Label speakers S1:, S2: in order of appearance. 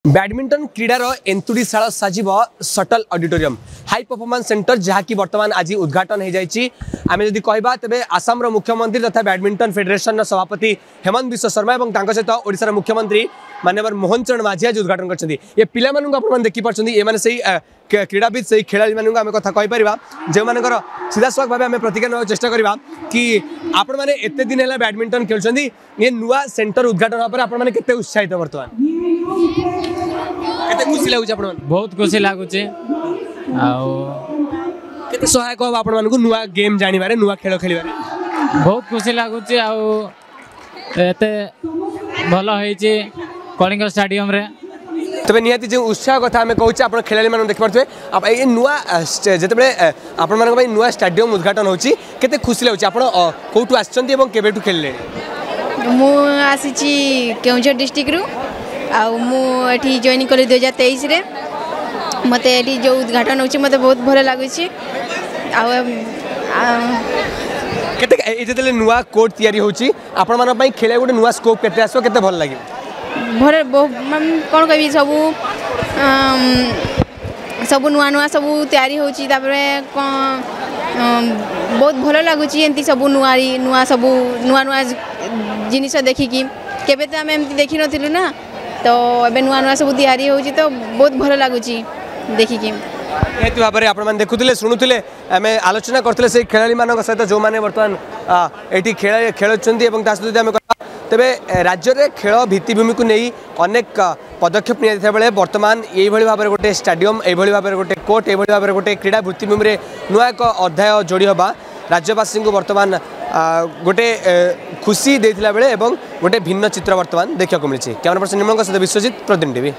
S1: Badminton क्रीडार एंतुड़ीशाला साजिब shuttle auditorium high performance centre जहाँकि बर्तमान आज उद्घाटन हो जाए आम जदि कहबा तेरे आसाम मुख्यमंत्री तथा बैडमिंटन फेडरेशन सभापति हेमंत विश्व शर्मा और सहित ओडिशार मुख्यमंत्री माननीय मोहन चरण माझी आज उद्घाटन कर पे देखिपारे ये से क्रीड़ाविद से खेलाड़ी मानू आम कथा कहीपर जो मान सीधा सख भाव आम प्रतिज्ञा ना चेष्टा करवा कि आपण मैंने एत दिन है बैडमिंटन खेलुं ये नुआ सेंटर उद्घाटन होगा आप केते उत्साहित बर्तमान केते खुशी लगुच आपण
S2: बहुत खुशी लगुच
S1: केते सहायक हो आपण मानकु नुआ गेम जानिबारे नुआ खेल खेलिबारे
S2: बहुत खुशी लगुच एते भलो होईची कलिंग स्टेडियम रे
S1: तबे निहाती जो उत्साह कथा आम कहूँ आप खेलाड़ी मैंने देखिपे आप ये नुआ जिते आपण मान नुआ स्टेडियम उद्घाटन होची केते खुशी लगुच आप कौटू आछंती एवं केबेटू खेलले
S3: मु आसी केउझर डिस्ट्रिक्ट रु आठी जॉइन कली 2023 रे मते एठी जो उद्घाटन होची मते बहुत भल लागुची
S1: केते जेते नुआ कोर्ट तयारी होची आपण मान पई खेले गोटे नुआ स्कोप केते आसो केते भल लागे
S3: भरे कौन कह सब नुआ नुआ सब तैयारी होची तापरे बहुत भल लगुच एमती सब नुआ नुआ सब नुआ नुआ जिनिस देखिकी केबे तो आम एमती देखी नथिलु ना तो एबे नुआ नुआ सब तैयारी होची तो बहुत भल लगुच देखिकी
S1: निहती भाव में आप देखुले शुणुले आम आलोचना करते से खेलाड़ी मान सहित जो मैंने बर्तमान ये खेलुं तेरे राज्य में खेल भित्तिभूमि को नहीं अनेक पदक्षेप निया बेले बर्तमान ये भाव में गोटे स्टेडियम ये भाव में गोटे कोर्ट ये भाव में गोटे क्रीड़ा भित्तिभूमि में नुआ एक अध्याय जोड़ी हवा राज्यवासी को बर्तमान गोटे खुशी देता बेले गोटे भिन्न चित्र बर्तमान देखा मिली कैमरा पर्सन निर्मल सहित विश्वजित प्रतिदिन टीवी।